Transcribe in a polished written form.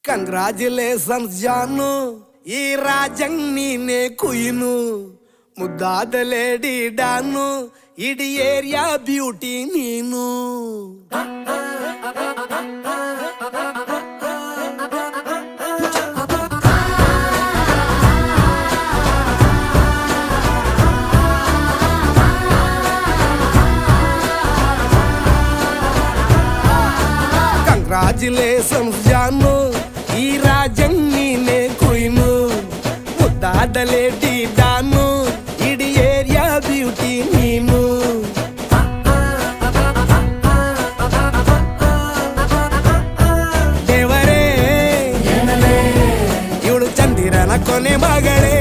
Congratulations ಜಾನು, ಈ ರಾಜಂಗ್ ನೀನೆ ಕುಯ್ನು, ಮುದ್ದಾದ ಲೇಡಿ ಡಾನು, ಇಡೀ ಏರಿಯಾ ಬ್ಯೂಟಿ ನೀನು. ಕಂಗ್ರಾಚುಲೇಷನ್ಸ್ ಜಾನು, ಈ ರಾಜಂಗ್ ನೀನೆ ಕುಯ್ನು, ಮುದ್ದಾದ ಲೇಡಿ ಡಾನು, ಇಡೀ ಏರಿಯಾ ಬ್ಯೂಟಿ ನೀನು. ದೇವರೇ ಇವಳು ಚಂದಿರನ ಕೊನೆ ಮಗಳೇ.